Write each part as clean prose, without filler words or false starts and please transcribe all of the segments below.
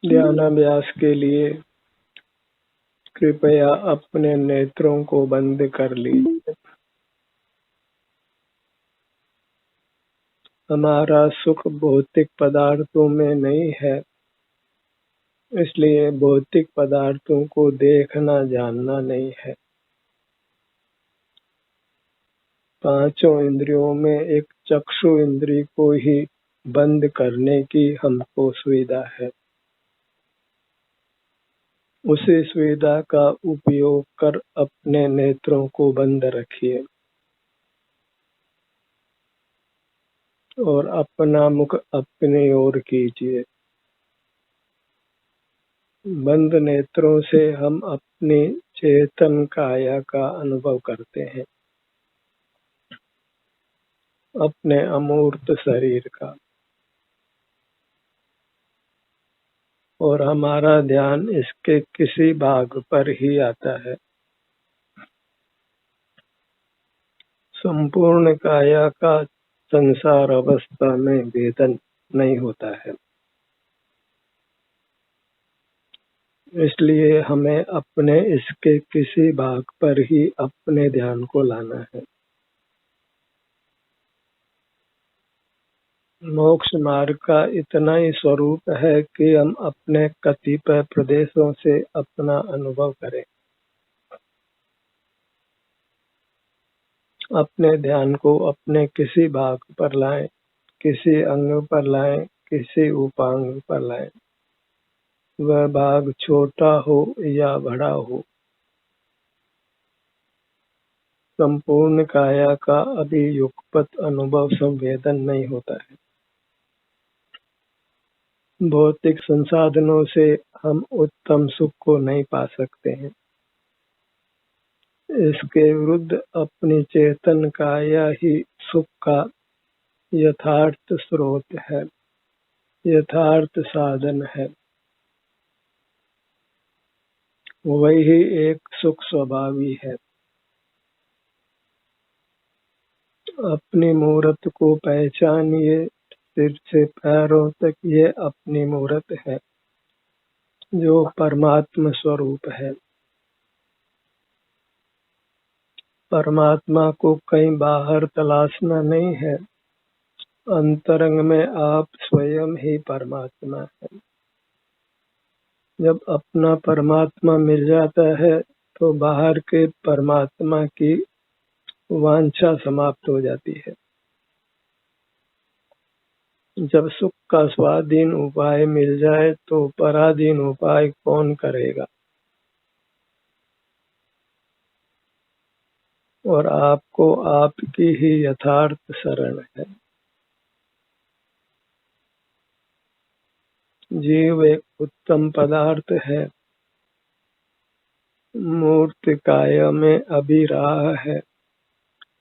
ध्यानाभ्यास के लिए कृपया अपने नेत्रों को बंद कर लीजिए। हमारा सुख भौतिक पदार्थों में नहीं है, इसलिए भौतिक पदार्थों को देखना जानना नहीं है। पांचों इंद्रियों में एक चक्षु इंद्री को ही बंद करने की हमको सुविधा है। उसी सुविधा का उपयोग कर अपने नेत्रों को बंद रखिए और अपना मुख अपनी ओर कीजिए। बंद नेत्रों से हम अपनी चेतन काया का अनुभव करते हैं, अपने अमूर्त शरीर का, और हमारा ध्यान इसके किसी भाग पर ही आता है। संपूर्ण काया का संसार अवस्था में भेदन नहीं होता है, इसलिए हमें अपने इसके किसी भाग पर ही अपने ध्यान को लाना है। मोक्ष मार्ग का इतना ही स्वरूप है कि हम अपने कतिपय प्रदेशों से अपना अनुभव करें, अपने ध्यान को अपने किसी भाग पर लाएं, किसी अंग पर लाएं, किसी उपांग पर लाएं। वह भाग छोटा हो या बड़ा हो, संपूर्ण काया का अभी युगपत अनुभव संवेदन नहीं होता है। भौतिक संसाधनों से हम उत्तम सुख को नहीं पा सकते हैं। इसके विरुद्ध अपनी चेतन काया ही सुख का यथार्थ स्रोत है, यथार्थ साधन है। वही एक सुख स्वभावी है। अपनी मूर्त को पहचानिए। सिर से पैरों तक ये अपनी मूर्त है, जो परमात्मा स्वरूप है। परमात्मा को कहीं बाहर तलाशना नहीं है, अंतरंग में आप स्वयं ही परमात्मा है। जब अपना परमात्मा मिल जाता है तो बाहर के परमात्मा की वांछा समाप्त हो जाती है। जब सुख का स्वाधीन उपाय मिल जाए तो पराधीन उपाय कौन करेगा। और आपको आपकी ही यथार्थ शरण है। जीव एक उत्तम पदार्थ है, मूर्त काय में अभी रहा है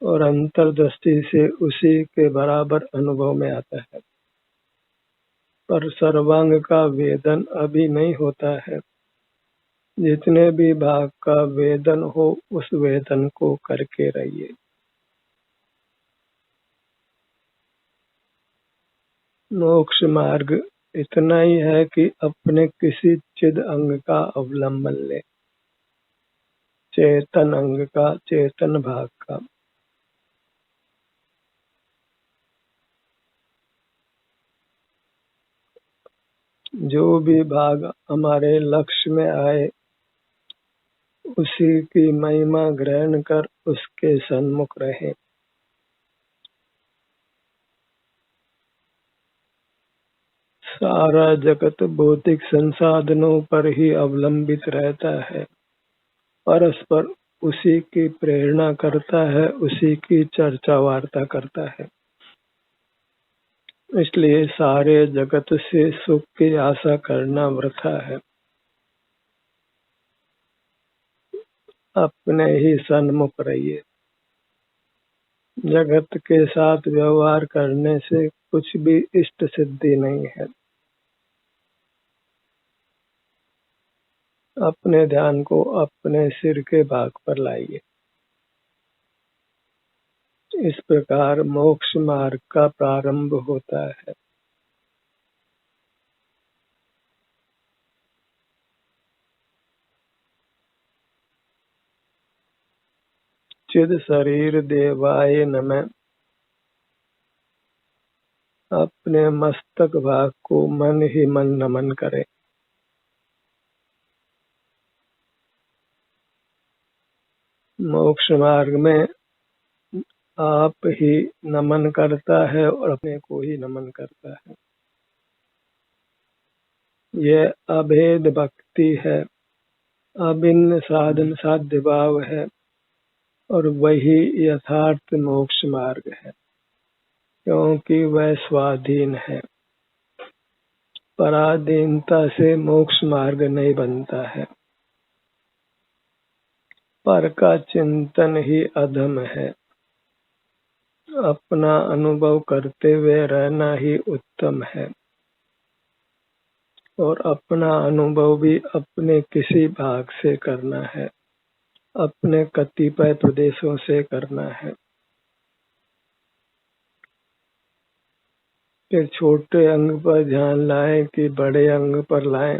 और अंतर्दृष्टि से उसी के बराबर अनुभव में आता है, पर सर्वांग का वेदन अभी नहीं होता है। जितने भी भाग का वेदन हो उस वेदन को करके रहिए। मोक्ष मार्ग इतना ही है कि अपने किसी चिद अंग का अवलंबन ले, चेतन अंग का, चेतन भाग का। जो भी भाग हमारे लक्ष्य में आए उसी की महिमा ग्रहण कर उसके सन्मुख रहे। सारा जगत भौतिक संसाधनों पर ही अवलंबित रहता है, परस्पर उसी की प्रेरणा करता है, उसी की चर्चा वार्ता करता है। इसलिए सारे जगत से सुख की आशा करना वृथा है। अपने ही सन्मुख रहिए। जगत के साथ व्यवहार करने से कुछ भी इष्ट सिद्धि नहीं है। अपने ध्यान को अपने सिर के भाग पर लाइए। इस प्रकार मोक्ष मार्ग का प्रारंभ होता है। चिद शरीर देवाय नमः। अपने मस्तक भाग को मन ही मन नमन करें। मोक्ष मार्ग में आप ही नमन करता है और अपने को ही नमन करता है। यह अभेद भक्ति है, अभिन्न साधन साध्य भाव है और वही यथार्थ मोक्ष मार्ग है, क्योंकि वह स्वाधीन है। पराधीनता से मोक्ष मार्ग नहीं बनता है। पर का चिंतन ही अधम है। अपना अनुभव करते हुए रहना ही उत्तम है और अपना अनुभव भी अपने किसी भाग से करना है, अपने कतिपय प्रदेशों से करना है। फिर छोटे अंग पर ध्यान लाएं कि बड़े अंग पर लाएं,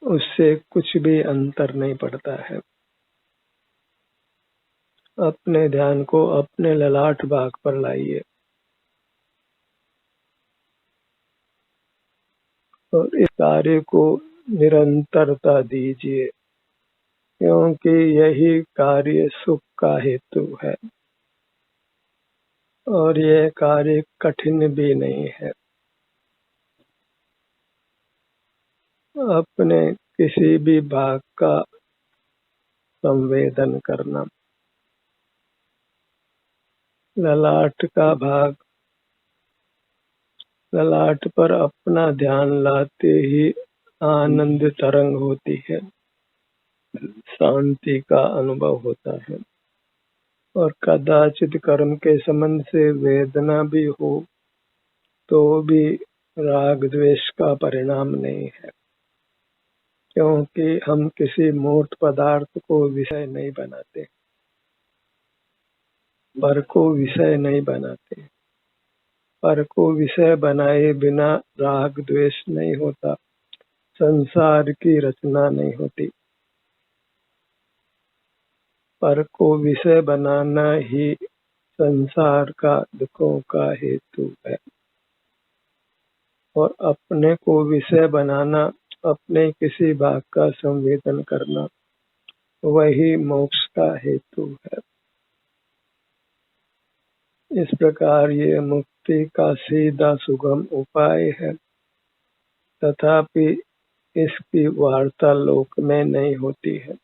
उससे कुछ भी अंतर नहीं पड़ता है। अपने ध्यान को अपने ललाट भाग पर लाइए और इस कार्य को निरंतरता दीजिए, क्योंकि यही कार्य सुख का हेतु है और यह कार्य कठिन भी नहीं है। अपने किसी भी भाग का संवेदन करना, ललाट का भाग, ललाट पर अपना ध्यान लाते ही आनंद तरंग होती है, शांति का अनुभव होता है और कदाचित कर्म के संबंध से वेदना भी हो तो भी राग द्वेष का परिणाम नहीं है, क्योंकि हम किसी मूर्त पदार्थ को विषय नहीं बनाते, पर को विषय नहीं बनाते। पर को विषय बनाए बिना राग द्वेष नहीं होता, संसार की रचना नहीं होती। पर को विषय बनाना ही संसार का दुखों का हेतु है और अपने को विषय बनाना, अपने किसी भाग का संवेदन करना, वही मोक्ष का हेतु है। इस प्रकार ये मुक्ति का सीधा सुगम उपाय है, तथापि इसकी वार्ता लोक में नहीं होती है।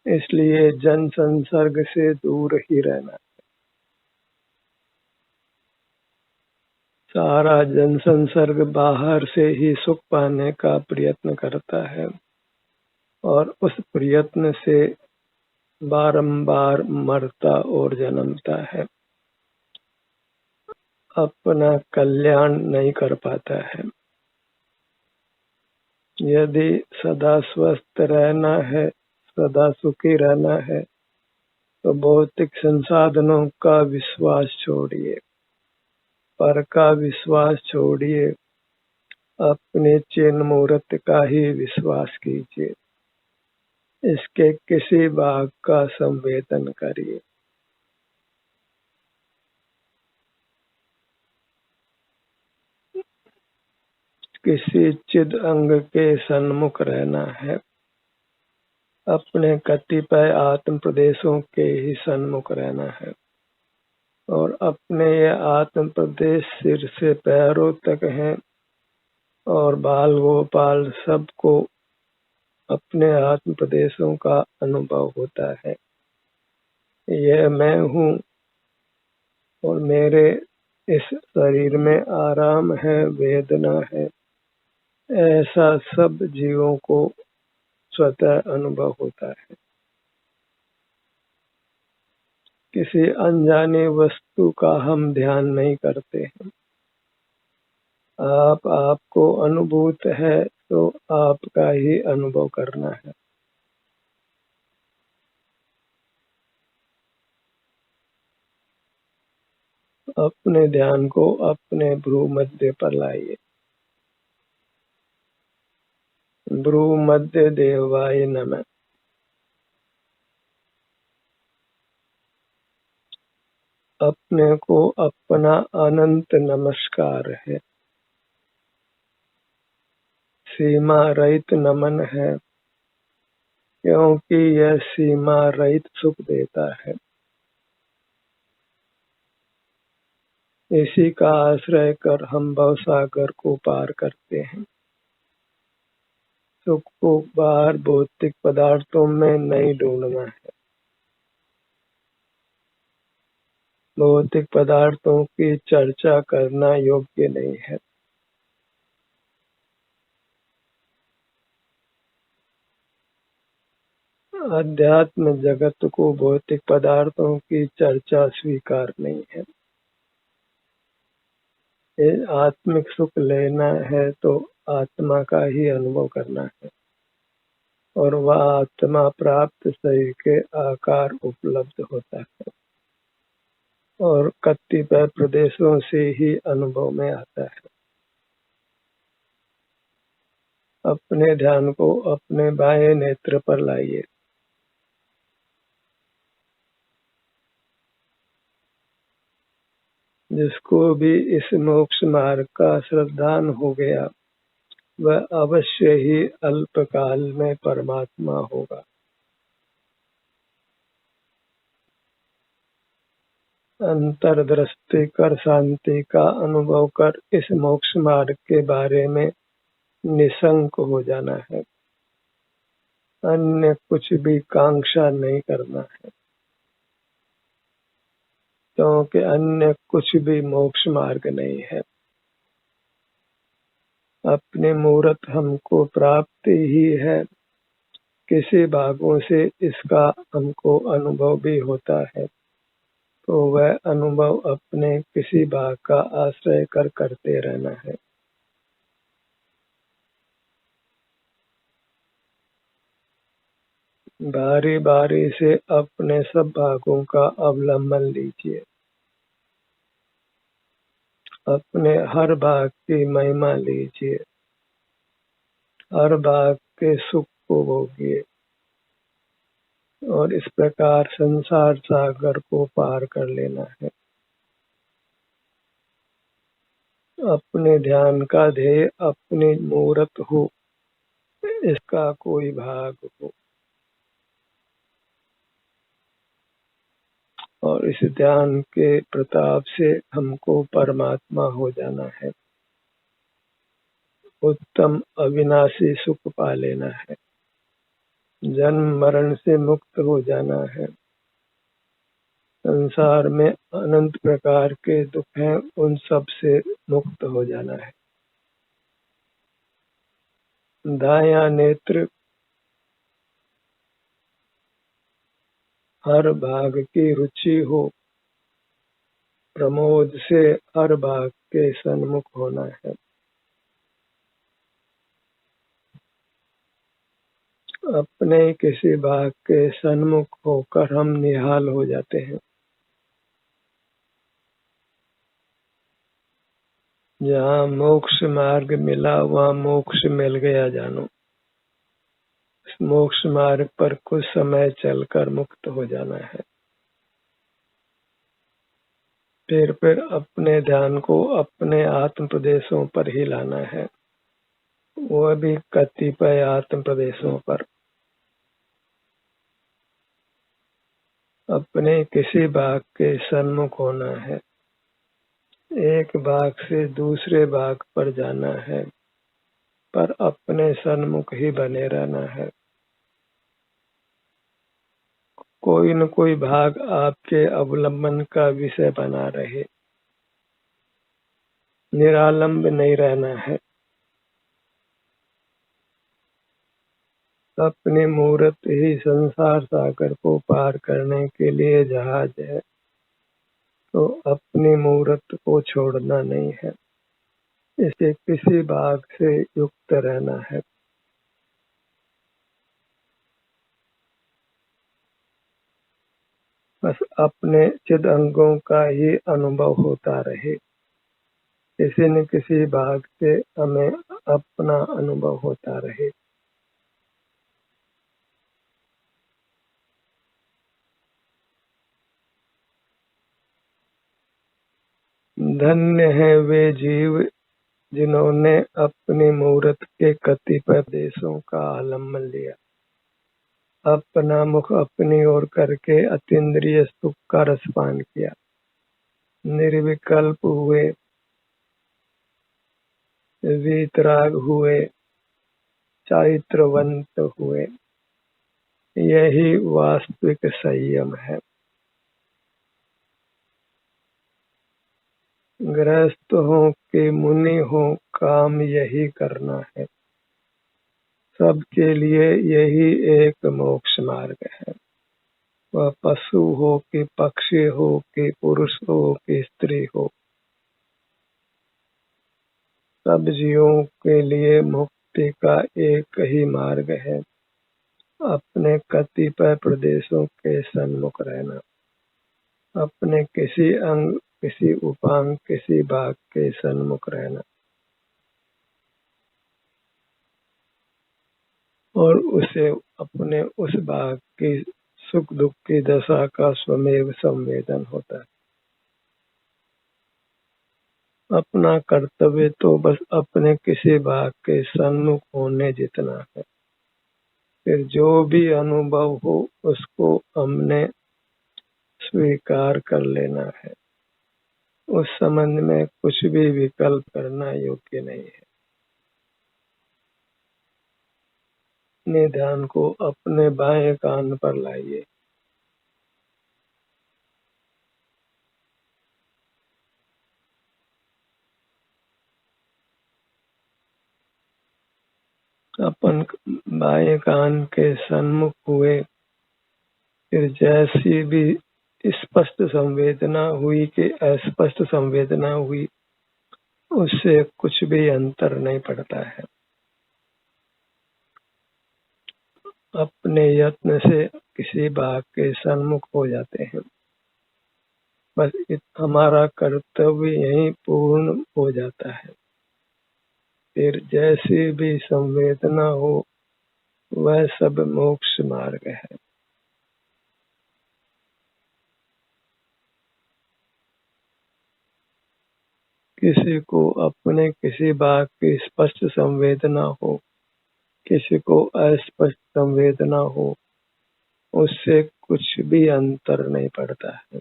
इसलिए जन संसर्ग से दूर ही रहना। सारा जन संसर्ग बाहर से ही सुख पाने का प्रयत्न करता है और उस प्रयत्न से बारंबार मरता और जन्मता है, अपना कल्याण नहीं कर पाता है। यदि सदा स्वस्थ रहना है, सदा सुखी रहना है, तो भौतिक संसाधनों का विश्वास छोड़िए, पर का विश्वास छोड़िए, अपने चिन्ह मूर्त का ही विश्वास कीजिए। इसके किसी भाग का संवेदन करिए। किसी चिद अंग के सन्मुख रहना है, अपने कतिपय आत्म प्रदेशों के ही सन्मुख रहना है और अपने ये आत्म प्रदेश सिर से पैरों तक हैं और बाल गोपाल सबको अपने आत्म प्रदेशों का अनुभव होता है। यह मैं हूँ और मेरे इस शरीर में आराम है, वेदना है, ऐसा सब जीवों को स्वतः अनुभव होता है। किसी अनजाने वस्तु का हम ध्यान नहीं करते हैं। आपको अनुभूत है तो आपका ही अनुभव करना है। अपने ध्यान को अपने भ्रू मध्य पर लाइए। भ्रू मध्य देवाय नमः। अपने को अपना अनंत नमस्कार है, सीमा रहित नमन है, क्योंकि यह सीमा रहित सुख देता है। इसी का आश्रय कर हम भवसागर को पार करते हैं। सुख को बाहर भौतिक पदार्थों में नहीं ढूंढना है। भौतिक पदार्थों की चर्चा करना योग्य नहीं है। अध्यात्म जगत को भौतिक पदार्थों की चर्चा स्वीकार नहीं है। ये आत्मिक सुख लेना है तो आत्मा का ही अनुभव करना है, और वह आत्मा प्राप्त शरीर के आकार उपलब्ध होता है और कतिपय प्रदेशों से ही अनुभव में आता है। अपने ध्यान को अपने बाएं नेत्र पर लाइए। जिसको भी इस मोक्ष मार्ग का श्रद्धान हो गया, वह अवश्य ही अल्पकाल में परमात्मा होगा। अंतर्दृष्टि कर शांति का अनुभव कर इस मोक्ष मार्ग के बारे में निशंक हो जाना है। अन्य कुछ भी कांक्षा नहीं करना है, क्योंकि अन्य कुछ भी मोक्ष मार्ग नहीं है। अपनी मूर्त हमको प्राप्त ही है। किसी भागों से इसका हमको अनुभव भी होता है, तो वह अनुभव अपने किसी भाग का आश्रय कर करते रहना है। बारी बारी से अपने सब भागों का अवलंबन लीजिए। अपने हर भाग की महिमा लीजिए, हर भाग के सुख को भोगिए, और इस प्रकार संसार सागर को पार कर लेना है। अपने ध्यान का ध्येय अपनी मूर्त हो, इसका कोई भाग हो, और इस ध्यान के प्रताप से हमको परमात्मा हो जाना है। उत्तम अविनाशी सुख पा लेना है। जन्म मरण से मुक्त हो जाना है। संसार में अनंत प्रकार के दुख हैं, उन सब से मुक्त हो जाना है। दायां नेत्र हर भाग की रुचि हो, प्रमोद से हर भाग के सन्मुख होना है। अपने किसी भाग के सन्मुख होकर हम निहाल हो जाते हैं। जहाँ मोक्ष मार्ग मिला वहाँ मोक्ष मिल गया जानो। इस मोक्ष मार्ग पर कुछ समय चलकर मुक्त हो जाना है। फिर अपने ध्यान को अपने आत्म प्रदेशों पर ही लाना है, वह भी कतिपय आत्म प्रदेशों पर। अपने किसी भाग के सन्मुख होना है। एक भाग से दूसरे भाग पर जाना है, पर अपने सन्मुख ही बने रहना है। कोई न कोई भाग आपके अवलंबन का विषय बना रहे, निरालंब नहीं रहना है। अपनी मूर्त ही संसार सागर को पार करने के लिए जहाज है, तो अपनी मूर्त को छोड़ना नहीं है। इसे किसी भाग से युक्त रहना है। बस अपने चिद अंगों का ही अनुभव होता रहे। किसी न किसी भाग से हमें अपना अनुभव होता रहे। धन्य है वे जीव जिन्होंने अपनी मूर्त के कतिपय देशों का आलम्बन लिया, अपना मुख अपनी ओर करके अतीन्द्रिय सुख का रसपान किया, निर्विकल्प हुए, वीतराग हुए, चारित्रवंत हुए। यही वास्तविक संयम है। गृहस्थ हो कि मुनि हो, काम यही करना है। सबके लिए यही एक मोक्ष मार्ग है। वह पशु हो कि पक्षी हो कि पुरुष हो कि स्त्री हो, सब जीवों के लिए मुक्ति का एक ही मार्ग है, अपने कतिपय प्रदेशों के सन्मुख रहना, अपने किसी अंग, किसी उपांग, किसी भाग के सन्मुख रहना और उसे अपने उस भाग की सुख दुख की दशा का स्वमेव संवेदन होता है। अपना कर्तव्य तो बस अपने किसी भाग के सन्मुख होने जितना है। फिर जो भी अनुभव हो उसको हमने स्वीकार कर लेना है। उस संबंध में कुछ भी विकल्प करना योग्य नहीं है। अपने ध्यान को अपने बाएं कान पर लाइए। अपन बाएं कान के सन्मुख हुए, फिर जैसी भी स्पष्ट संवेदना हुई कि अस्पष्ट संवेदना हुई, उससे कुछ भी अंतर नहीं पड़ता है। अपने यत्न से किसी भाग के सन्मुख हो जाते हैं। बस हमारा कर्तव्य यही पूर्ण हो जाता है। फिर जैसी भी संवेदना हो वह सब मोक्ष मार्ग है। किसी को अपने किसी भाग की स्पष्ट संवेदना हो, किसी को अस्पष्ट संवेदना हो, उससे कुछ भी अंतर नहीं पड़ता है।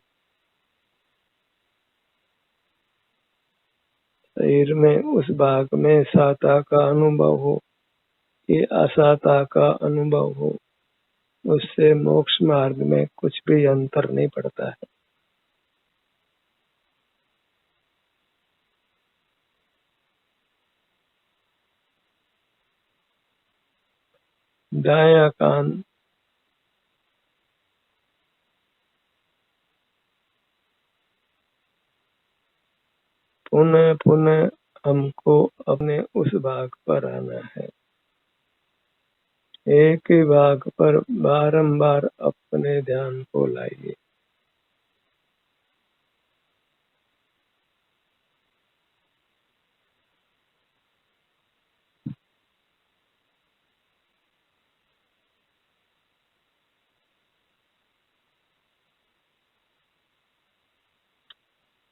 शरीर में उस भाग में साता का अनुभव हो कि असाता का अनुभव हो, उससे मोक्ष मार्ग में कुछ भी अंतर नहीं पड़ता है। दायां कान पुनः पुनः हमको अपने उस भाग पर आना है। एक ही भाग पर बारंबार अपने ध्यान को लाइए।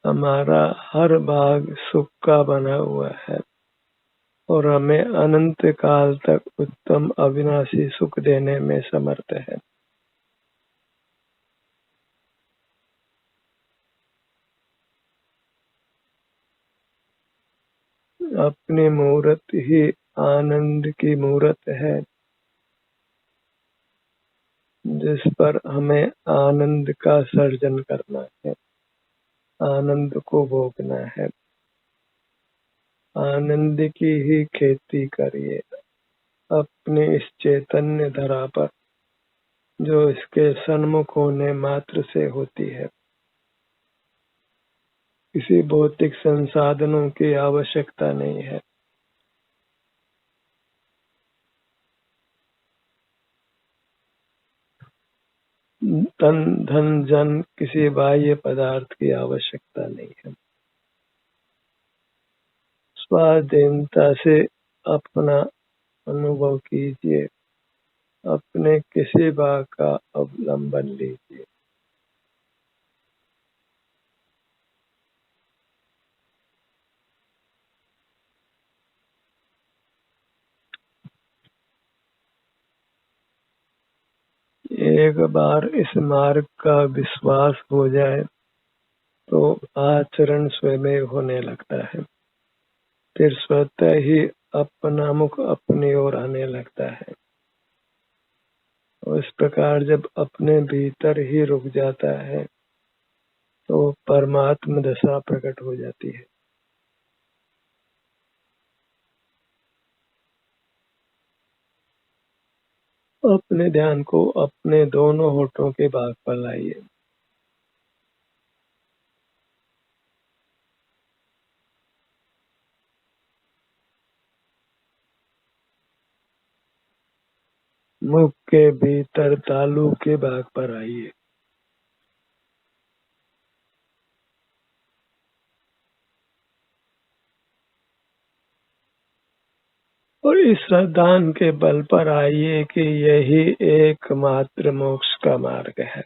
हमारा हर भाग सुख का बना हुआ है और हमें अनंत काल तक उत्तम अविनाशी सुख देने में समर्थ है। अपनी मूर्त ही आनंद की मूर्त है, जिस पर हमें आनंद का सर्जन करना है, आनंद को भोगना है। आनंद की ही खेती करिए अपनी इस चैतन्य धरा पर, जो इसके सन्मुख होने मात्र से होती है। किसी भौतिक संसाधनों की आवश्यकता नहीं है। तन धन जन किसी बाह्य पदार्थ की आवश्यकता नहीं है। स्वाधीनता से अपना अनुभव कीजिए, अपने किसी भाग का अवलंबन लीजिए। 。एक बार इस मार्ग का विश्वास हो जाए तो आचरण स्वयं होने लगता है, फिर स्वतः ही अपना मुख अपनी ओर आने लगता है। और इस प्रकार जब अपने भीतर ही रुक जाता है तो परमात्म दशा प्रकट हो जाती है। अपने ध्यान को अपने दोनों होठों के भाग पर लाइए। मुख के भीतर तालू के भाग पर आइए। और इस श्रद्धान के बल पर आइए कि यही एकमात्र मोक्ष का मार्ग है,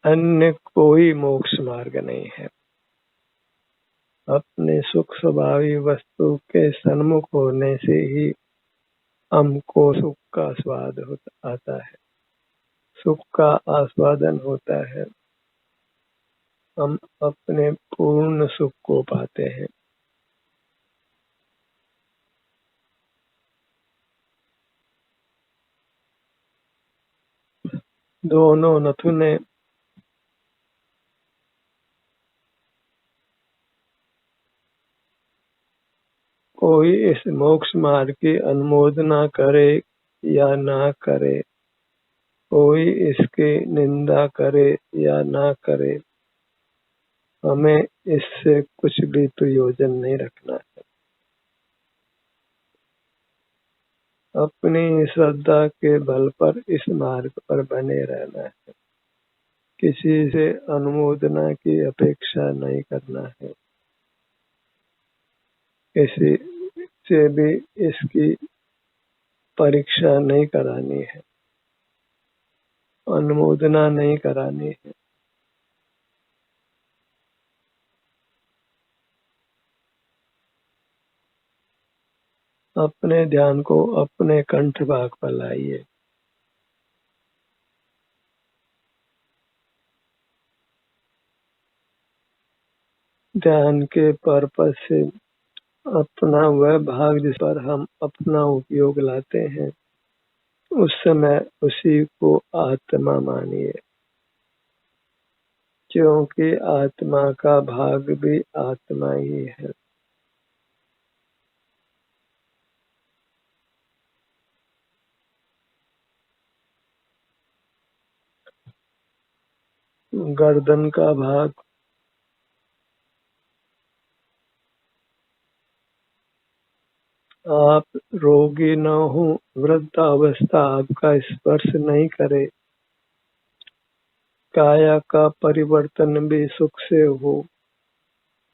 अन्य कोई मोक्ष मार्ग नहीं है। अपने सुख स्वभावी वस्तु के सन्मुख होने से ही हमको सुख का स्वाद आता है, सुख का आस्वादन होता है, हम अपने पूर्ण सुख को पाते हैं। दोनों नथुने कोई इस मोक्ष मार्ग की अनुमोदना करे या ना करे, कोई इसकी निंदा करे या ना करे, हमें इससे कुछ भी प्रयोजन नहीं रखना है। अपनी श्रद्धा के बल पर इस मार्ग पर बने रहना है, किसी से अनुमोदना की अपेक्षा नहीं करना है, किसी से भी इसकी परीक्षा नहीं करानी है, अनुमोदना नहीं करानी है। अपने ध्यान को अपने कंठ भाग पर लाइए। ध्यान के पर्पस से अपना वह भाग जिस पर हम अपना उपयोग लाते हैं, उस समय उसी को आत्मा मानिए, क्योंकि आत्मा का भाग भी आत्मा ही है। गर्दन का भाग आप रोगी न हो, वृद्धावस्था आपका स्पर्श नहीं करे, काया का परिवर्तन भी सुख से हो,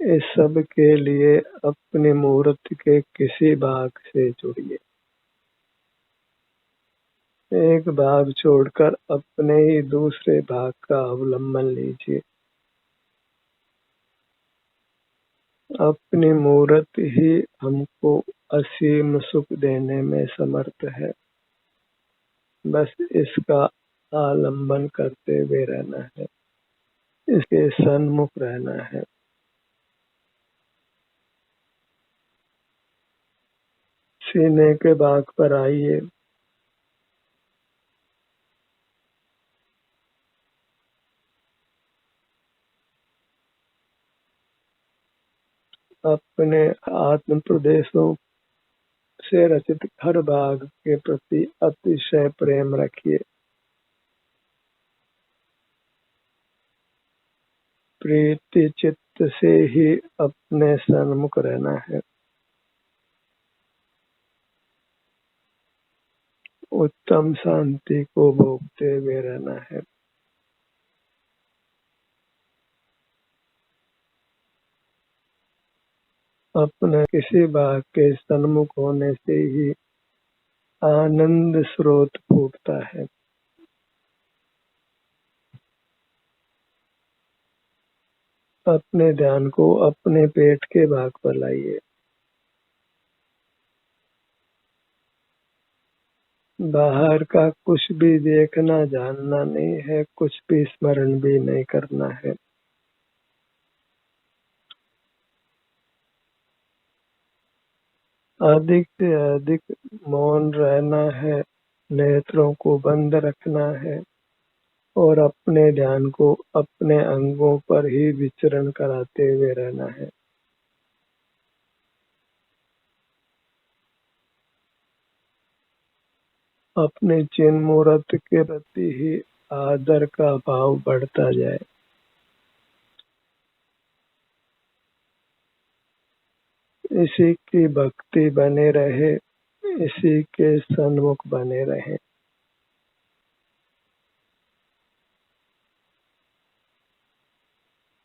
इस सब के लिए अपने मुहूर्त के किसी भाग से जुड़िए। एक भाग छोड़कर अपने ही दूसरे भाग का अवलंबन लीजिए। अपनी मूर्त ही हमको असीम सुख देने में समर्थ है, बस इसका आलंबन करते हुए रहना है, इसके सन्मुख रहना है। सीने के भाग पर आइए। अपने आत्म प्रदेशों से रचित हर भाग के प्रति अतिशय प्रेम रखिए। प्रीति चित्त से ही अपने सन्मुख रहना है। उत्तम शांति को भोगते हुए रहना है। अपने किसी भाग के सन्मुख होने से ही आनंद स्रोत फूटता है। अपने ध्यान को अपने पेट के भाग पर लाइए। बाहर का कुछ भी देखना जानना नहीं है, कुछ भी स्मरण भी नहीं करना है। अधिक से अधिक मौन रहना है, नेत्रों को बंद रखना है और अपने ध्यान को अपने अंगों पर ही विचरण कराते हुए रहना है। अपने चिन्ह मूर्त के प्रति ही आदर का भाव बढ़ता जाए। इसी की भक्ति बने रहे, इसी के सन्मुख बने रहे।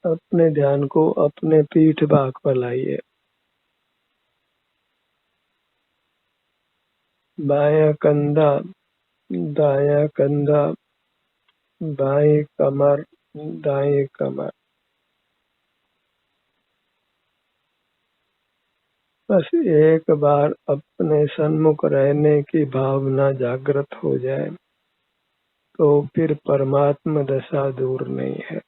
अपने ध्यान को अपने पीठ भाग पर लाइए। बायां कंधा, दायां कंधा, बाईं कमर, दाईं कमर। बस एक बार अपने सन्मुख रहने की भावना जागृत हो जाए तो फिर परमात्मा दशा दूर नहीं है।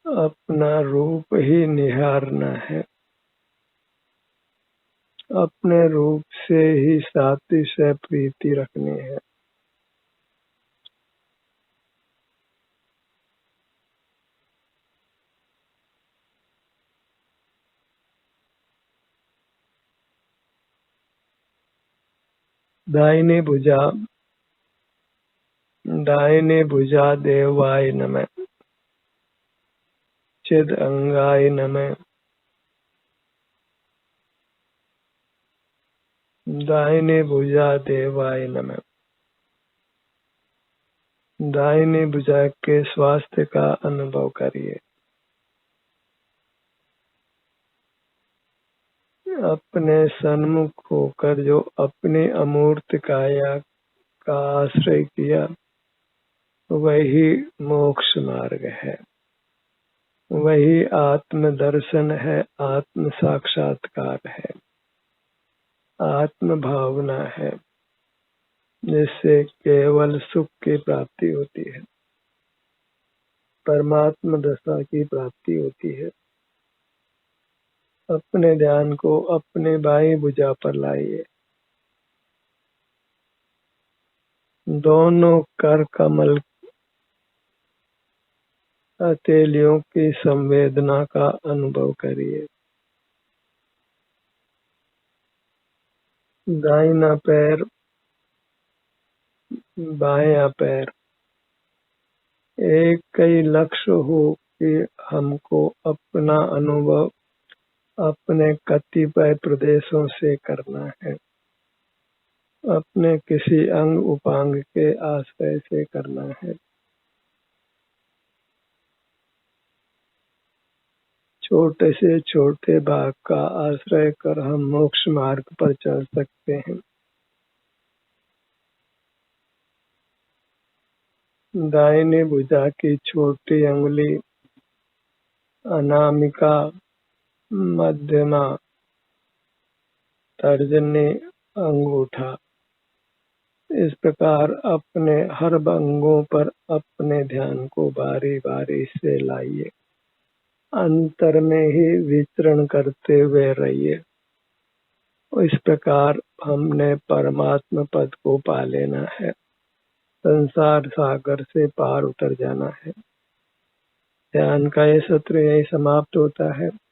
अपना रूप ही निहारना है, अपने रूप से ही सातिशय प्रीति रखनी है। दाहिनी भुजा, दाहिनी भुजा देवाय नमः, चिद अंगाय नमः। दाहिनी भुजा देवाय नमः। दाहिनी भुजा के स्वास्थ्य का अनुभव करिए। अपने सन्मुख होकर जो अपनी अमूर्त काया का आश्रय किया वही मोक्ष मार्ग है, वही आत्म दर्शन है, आत्म साक्षात्कार है, आत्म भावना है, जिससे केवल सुख की प्राप्ति होती है, परमात्मा दशा की प्राप्ति होती है। अपने ध्यान को अपने बाईं भुजा पर लाइए। दोनों कर कमल हथेलियों की संवेदना का अनुभव करिए। दाहिना पैर, बायां पैर, एक ही लक्ष्य हो कि हमको अपना अनुभव अपने कतिपय प्रदेशों से करना है, अपने किसी अंग उपांग के आश्रय से करना है। छोटे से छोटे भाग का आश्रय कर हम मोक्ष मार्ग पर चल सकते हैं। दाहिनी भुजा की छोटी अंगुली, अनामिका, मध्यमा, तर्जनी, अंगूठा, इस प्रकार अपने हर अंगों पर अपने ध्यान को बारी बारी से लाइए। अंतर में ही विचरण करते हुए रहिए। इस प्रकार हमने परमात्मा पद को पा लेना है, संसार सागर से पार उतर जाना है। ध्यान का ये सत्र यही समाप्त होता है।